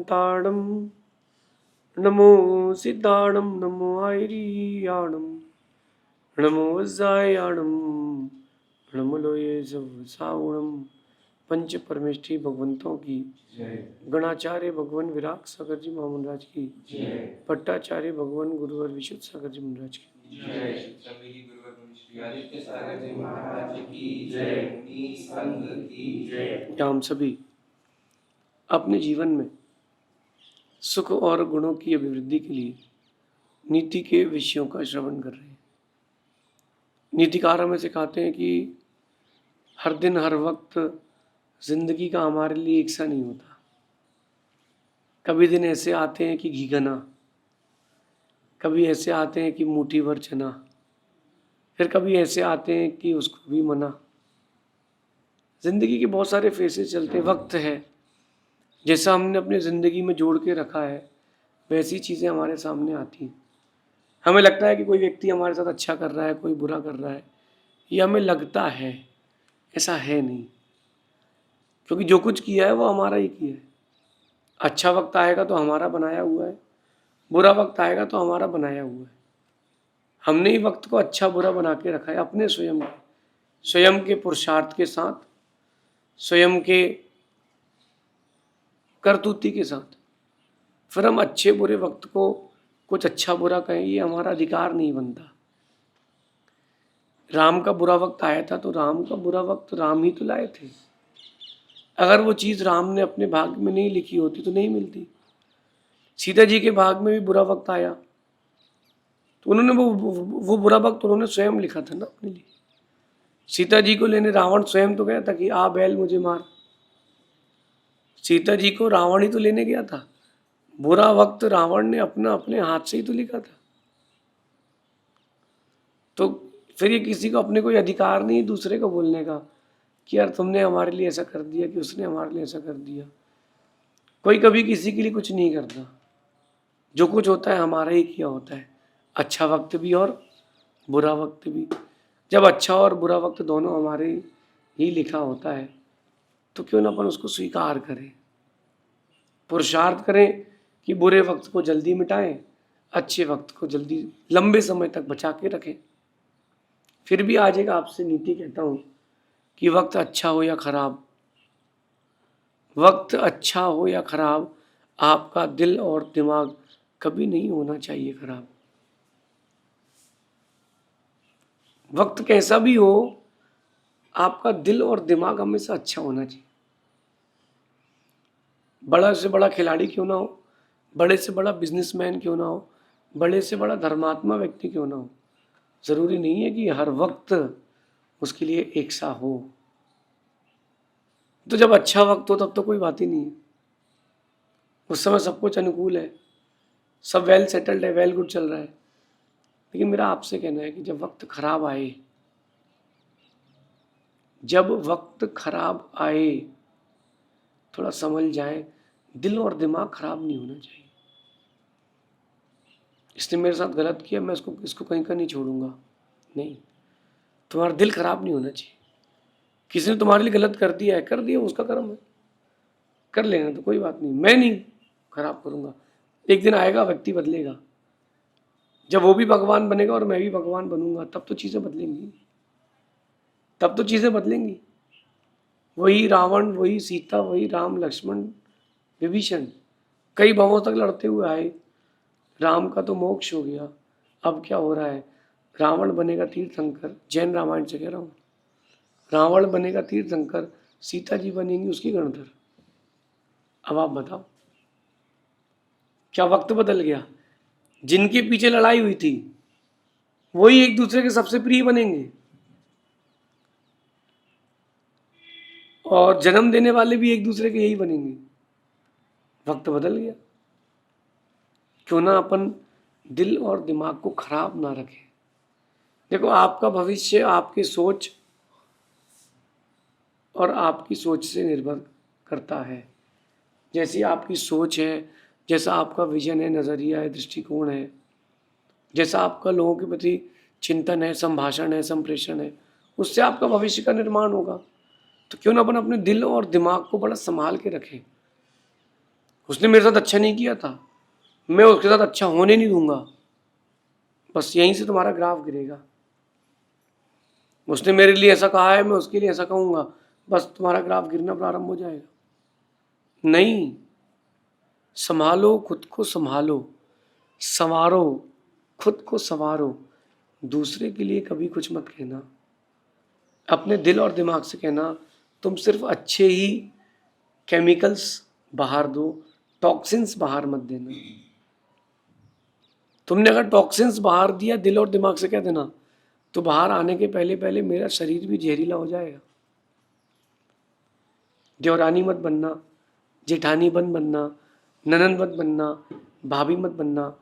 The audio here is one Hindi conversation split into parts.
शांताणं नमो सिद्धाणं नमो आयर्याणं नमो वज्रायाणं नमो लोये सावणं। पंच परमेष्ठी भगवंतों की गणाचार्य भगवान विराग सागर जी महामंडराज की, भट्टाचार्य भगवान गुरुवर विशुद्ध सागर जी महाराज की, हम सभी अपने जीवन में सुख और गुणों की अभिवृद्धि के लिए नीति के विषयों का श्रवण कर रहे हैं। नीतिकार हमें सिखाते हैं कि हर दिन हर वक्त जिंदगी का हमारे लिए एक सा नहीं होता। कभी दिन ऐसे आते हैं कि घी घना, कभी ऐसे आते हैं कि मुट्ठी भर चना, फिर कभी ऐसे आते हैं कि उसको भी मना। जिंदगी के बहुत सारे फेसेस चलते हैं। वक्त है, जैसा हमने अपनी ज़िंदगी में जोड़ के रखा है वैसी चीज़ें हमारे सामने आती हैं। हमें लगता है कि कोई व्यक्ति हमारे साथ अच्छा कर रहा है, कोई बुरा कर रहा है, ये हमें लगता है, ऐसा है नहीं। क्योंकि जो कुछ किया है वो हमारा ही किया है। अच्छा वक्त आएगा तो हमारा बनाया हुआ है, बुरा वक्त आएगा तो हमारा बनाया हुआ है। हमने ही वक्त को अच्छा बुरा बना के रखा है अपने स्वयं के पुरुषार्थ के साथ, स्वयं के करतूती के साथ। फिर हम अच्छे बुरे वक्त को कुछ अच्छा बुरा कहें, ये हमारा अधिकार नहीं बनता। राम का बुरा वक्त आया था तो राम का बुरा वक्त राम ही तो लाए थे। अगर वो चीज़ राम ने अपने भाग्य में नहीं लिखी होती तो नहीं मिलती। सीता जी के भाग्य में भी बुरा वक्त आया तो उन्होंने वो बुरा वक्त उन्होंने स्वयं लिखा था ना अपने लिए। सीता जी को लेने रावण स्वयं तो गया था कि आ बैल मुझे मार। सीता जी को रावण ही तो लेने गया था। बुरा वक्त रावण ने अपने हाथ से ही तो लिखा था। तो फिर ये किसी को अपने कोई अधिकार नहीं दूसरे को बोलने का कि यार तुमने हमारे लिए ऐसा कर दिया, कि उसने हमारे लिए ऐसा कर दिया। कोई कभी किसी के लिए कुछ नहीं करता। जो कुछ होता है हमारा ही किया होता है, अच्छा वक्त भी और बुरा वक्त भी। जब अच्छा और बुरा वक्त दोनों हमारे ही लिखा होता है तो क्यों ना अपन उसको स्वीकार करें, पुरुषार्थ करें कि बुरे वक्त को जल्दी मिटाएं, अच्छे वक्त को जल्दी लंबे समय तक बचा के रखें। फिर भी आज एक आपसे नीति कहता हूँ कि वक्त अच्छा हो या खराब, वक्त अच्छा हो या खराब, आपका दिल और दिमाग कभी नहीं होना चाहिए खराब। वक्त कैसा भी हो, आपका दिल और दिमाग हमेशा अच्छा होना चाहिए। बड़ा से बड़ा खिलाड़ी क्यों ना हो, बड़े से बड़ा बिजनेसमैन क्यों ना हो, बड़े से बड़ा धर्मात्मा व्यक्ति क्यों ना हो, ज़रूरी नहीं है कि हर वक्त उसके लिए एक सा हो। तो जब अच्छा वक्त हो तब तो कोई बात ही नहीं है, उस समय सब कुछ अनुकूल है, सब वेल सेटल्ड है, वेल गुड चल रहा है। लेकिन मेरा आपसे कहना है कि जब वक्त खराब आए, जब वक्त खराब आए, थोड़ा समझ जाए, दिल और दिमाग खराब नहीं होना चाहिए। इसने मेरे साथ गलत किया, मैं इसको कहीं का नहीं छोड़ूंगा, नहीं। तुम्हारा दिल खराब नहीं होना चाहिए। किसी ने तुम्हारे लिए गलत कर दिया है, कर दिया, उसका कर्म है, कर लेना, तो कोई बात नहीं, मैं नहीं खराब करूंगा। एक दिन आएगा, व्यक्ति बदलेगा, जब वो भी भगवान बनेगा और मैं भी भगवान बनूंगा, तब तो चीज़ें बदलेंगी, तब तो चीज़ें बदलेंगी। वही रावण, वही सीता, वही राम लक्ष्मण विभीषण कई भवों तक लड़ते हुए आए। राम का तो मोक्ष हो गया, अब क्या हो रहा है, रावण बनेगा तीर्थंकर, जैन रामायण से कह रहा हूँ। रावण बनेगा तीर्थंकर, सीता जी बनेंगी उसकी गणधर। अब आप बताओ, क्या वक्त बदल गया? जिनके पीछे लड़ाई हुई थी वही एक दूसरे के सबसे प्रिय बनेंगे, और जन्म देने वाले भी एक दूसरे के यही बनेंगे। वक्त बदल गया। क्यों ना अपन दिल और दिमाग को खराब ना रखें। देखो, आपका भविष्य आपकी सोच और आपकी सोच से निर्भर करता है। जैसी आपकी सोच है, जैसा आपका विजन है, नज़रिया है, दृष्टिकोण है, जैसा आपका लोगों के प्रति चिंतन है, संभाषण है, संप्रेषण है, उससे आपका भविष्य का निर्माण होगा। तो क्यों ना अपन अपने दिल और दिमाग को बड़ा संभाल के रखें, उसने मेरे साथ अच्छा नहीं किया था, मैं उसके साथ अच्छा होने नहीं दूंगा। बस यहीं से तुम्हारा ग्राफ गिरेगा। उसने मेरे लिए ऐसा कहा है, मैं उसके लिए ऐसा कहूंगा, बस तुम्हारा ग्राफ गिरना प्रारंभ हो जाएगा। नहीं, संभालो खुद को, संभालो, संवारो, खुद को संवारो। दूसरे के लिए कभी कुछ मत कहना। अपने दिल और दिमाग से कहना, तुम सिर्फ अच्छे ही केमिकल्स बाहर दो, टॉक्सिन्स बाहर मत देना। तुमने अगर टॉक्सिन्स बाहर दिया दिल और दिमाग से कह देना, तो बाहर आने के पहले पहले मेरा शरीर भी जहरीला हो जाएगा। देवरानी मत बनना, जेठानी बन बनना, ननंद मत बनना, भाभी मत बनना।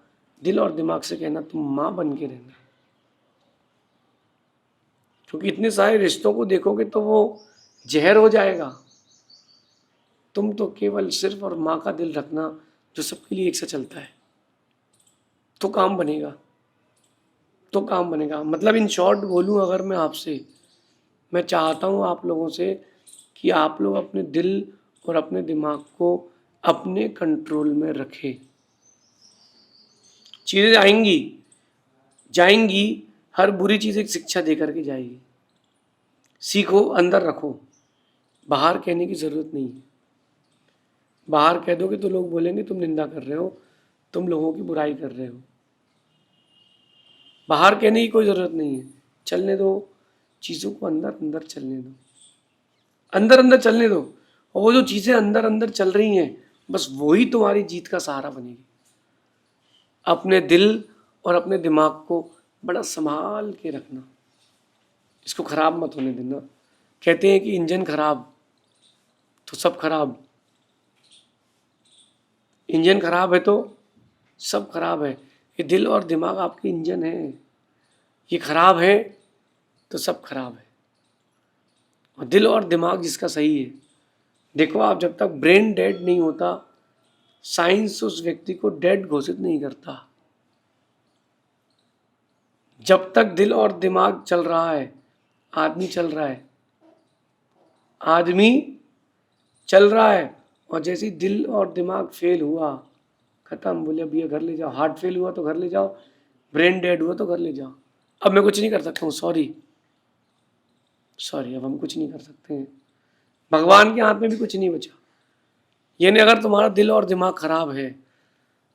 दिल और दिमाग से कहना, तुम माँ बन के रहना। क्योंकि इतने सारे रिश्तों को देखोगे तो वो जहर हो जाएगा। तुम तो केवल सिर्फ और माँ का दिल रखना, जो सबके लिए एक सा चलता है, तो काम बनेगा, तो काम बनेगा। मतलब इन शॉर्ट बोलूँ अगर मैं आपसे, मैं चाहता हूँ आप लोगों से कि आप लोग अपने दिल और अपने दिमाग को अपने कंट्रोल में रखें। चीज़ें आएंगी जाएंगी, हर बुरी चीज़ एक शिक्षा दे करके जाएगी। सीखो, अंदर रखो, बाहर कहने की ज़रूरत नहीं है। बाहर कह दोगे तो लोग बोलेंगे तुम निंदा कर रहे हो, तुम लोगों की बुराई कर रहे हो। बाहर कहने की कोई ज़रूरत नहीं है, चलने दो चीज़ों को, अंदर अंदर चलने दो, अंदर अंदर चलने दो। और वो जो चीज़ें अंदर अंदर चल रही हैं, बस वही तुम्हारी जीत का सहारा बनेगी। अपने दिल और अपने दिमाग को बड़ा संभाल के रखना, इसको खराब मत होने देना। कहते हैं कि इंजन खराब तो सब खराब, इंजन खराब है तो सब खराब है। ये दिल और दिमाग आपके इंजन है, ये खराब है तो सब खराब है। और दिल और दिमाग जिसका सही है, देखो आप जब तक ब्रेन डेड नहीं होता, साइंस उस व्यक्ति को डेड घोषित नहीं करता। जब तक दिल और दिमाग चल रहा है, आदमी चल रहा है, आदमी चल रहा है। और जैसे ही दिल और दिमाग फेल हुआ, खत्म, बोले भैया घर ले जाओ। हार्ट फेल हुआ तो घर ले जाओ, ब्रेन डेड हुआ तो घर ले जाओ। अब मैं कुछ नहीं कर सकता हूँ, सॉरी सॉरी, अब हम कुछ नहीं कर सकते हैं। भगवान के हाथ में भी कुछ नहीं बचा। यानी अगर तुम्हारा दिल और दिमाग खराब है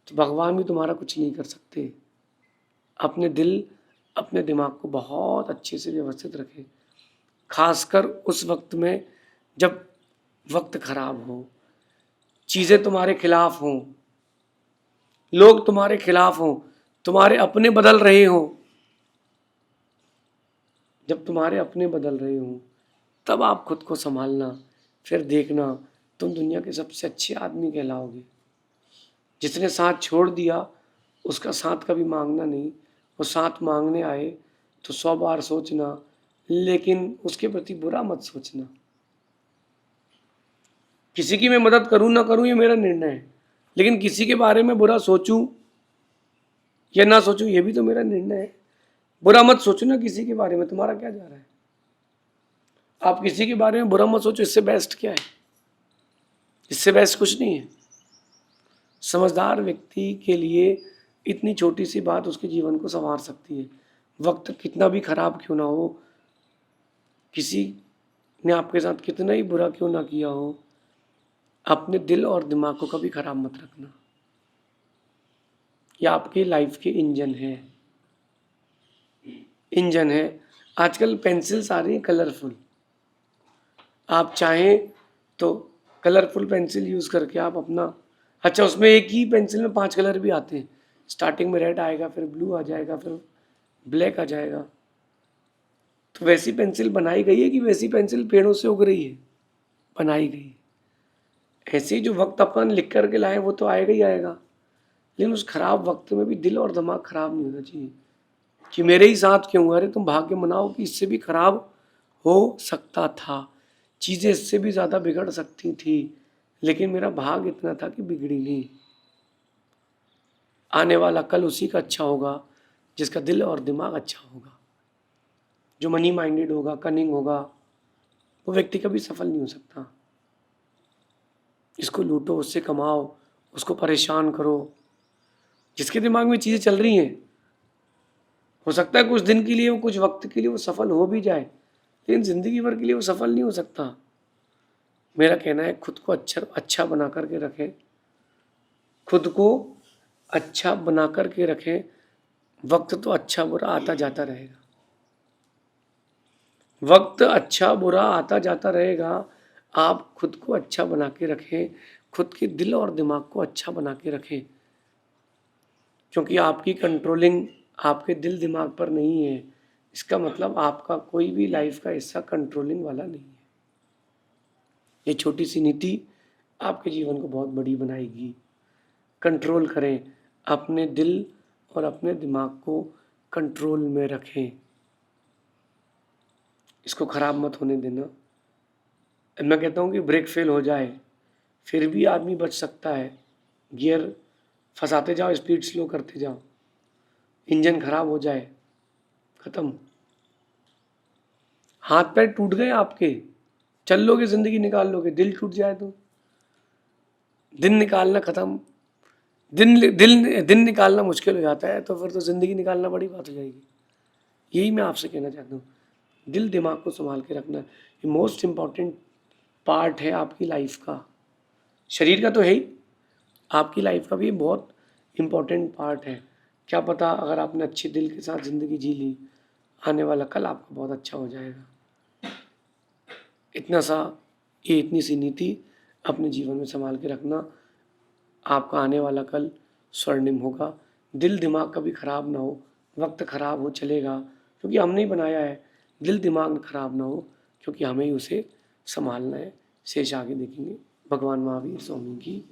तो भगवान भी तुम्हारा कुछ नहीं कर सकते। अपने दिल अपने दिमाग को बहुत अच्छे से व्यवस्थित रखें, खासकर उस वक्त में जब वक्त खराब हो, चीज़ें तुम्हारे खिलाफ हों, लोग तुम्हारे खिलाफ हों, तुम्हारे अपने बदल रहे हों। जब तुम्हारे अपने बदल रहे हों तब आप खुद को संभालना, फिर देखना तुम दुनिया के सबसे अच्छे आदमी कहलाओगे। जिसने साथ छोड़ दिया उसका साथ कभी मांगना नहीं, वो साथ मांगने आए तो 100 बार सोचना, लेकिन उसके प्रति बुरा मत सोचना। किसी की मैं मदद करूं ना करूं ये मेरा निर्णय है, लेकिन किसी के बारे में बुरा सोचूं या ना सोचूं ये भी तो मेरा निर्णय है। बुरा मत सोचो ना किसी के बारे में, तुम्हारा क्या जा रहा है। आप किसी के बारे में बुरा मत सोचो, इससे बेस्ट क्या है, इससे बेस्ट कुछ नहीं है। समझदार व्यक्ति के लिए इतनी छोटी सी बात उसके जीवन को संवार सकती है। वक्त कितना भी खराब क्यों ना हो, किसी ने आपके साथ कितना ही बुरा क्यों ना किया हो, अपने दिल और दिमाग को कभी खराब मत रखना। ये आपकी लाइफ के इंजन है, इंजन है। आजकल पेंसिल्स आ रही हैं कलरफुल, आप चाहें तो कलरफुल पेंसिल यूज़ करके आप अपना, अच्छा उसमें एक ही पेंसिल में 5 कलर भी आते हैं। स्टार्टिंग में रेड आएगा, फिर ब्लू आ जाएगा, फिर ब्लैक आ जाएगा। तो वैसी पेंसिल बनाई गई है कि वैसी पेंसिल पेड़ों से उग रही है, बनाई गई है। ऐसे ही जो वक्त अपन लिख करके लाए वो तो आएगा ही आएगा, लेकिन उस खराब वक्त में भी दिल और दिमाग खराब नहीं होना चाहिए कि मेरे ही साथ क्यों हुआ। अरे तुम भाग्य मनाओ कि इससे भी खराब हो सकता था, चीज़ें इससे भी ज़्यादा बिगड़ सकती थी, लेकिन मेरा भाग इतना था कि बिगड़ी नहीं। आने वाला कल उसी का अच्छा होगा जिसका दिल और दिमाग अच्छा होगा। जो मनी माइंडेड होगा, कनिंग होगा, वो व्यक्ति कभी सफल नहीं हो सकता। इसको लूटो, उससे कमाओ, उसको परेशान करो। जिसके दिमाग में चीज़ें चल रही हैं, हो सकता है कुछ दिन के लिए, वो कुछ वक्त के लिए वो सफल हो भी जाए, लेकिन ज़िंदगी भर के लिए वो सफल नहीं हो सकता। मेरा कहना है खुद को अच्छा बना करके रखें, खुद को अच्छा बना करके रखें। वक्त तो अच्छा बुरा आता जाता रहेगा, वक्त अच्छा बुरा आता जाता रहेगा। आप खुद को अच्छा बना के रखें, खुद के दिल और दिमाग को अच्छा बना के रखें, क्योंकि आपकी कंट्रोलिंग आपके दिल दिमाग पर नहीं है। इसका मतलब आपका कोई भी लाइफ का हिस्सा कंट्रोलिंग वाला नहीं है। ये छोटी सी नीति आपके जीवन को बहुत बड़ी बनाएगी। कंट्रोल करें, अपने दिल और अपने दिमाग को कंट्रोल में रखें, इसको ख़राब मत होने देना। मैं कहता हूँ कि ब्रेक फेल हो जाए फिर भी आदमी बच सकता है। गियर फंसाते जाओ, स्पीड स्लो करते जाओ, इंजन खराब हो जाए, ख़त्म। हाथ पैर टूट गए आपके, चल लोगे, ज़िंदगी निकाल लोगे, दिल टूट जाए तो दिन निकालना ख़त्म। दिन निकालना मुश्किल हो जाता है तो फिर तो ज़िंदगी निकालना बड़ी बात हो जाएगी। यही मैं आपसे कहना चाहता हूँ, दिल दिमाग को संभाल के रखना, ये मोस्ट इम्पॉर्टेंट पार्ट है आपकी लाइफ का। शरीर का तो है ही, आपकी लाइफ का भी बहुत इम्पॉर्टेंट पार्ट है। क्या पता अगर आपने अच्छे दिल के साथ ज़िंदगी जी ली, आने वाला कल आपका बहुत अच्छा हो जाएगा। इतनी सी नीति अपने जीवन में संभाल के रखना, आपका आने वाला कल स्वर्णिम होगा। दिल दिमाग कभी ख़राब ना हो, वक्त ख़राब हो चलेगा क्योंकि हमने ही बनाया है। दिल दिमाग ख़राब ना हो क्योंकि हमें ही उसे संभालना है। शेष आगे देखेंगे। भगवान महावीर स्वामी की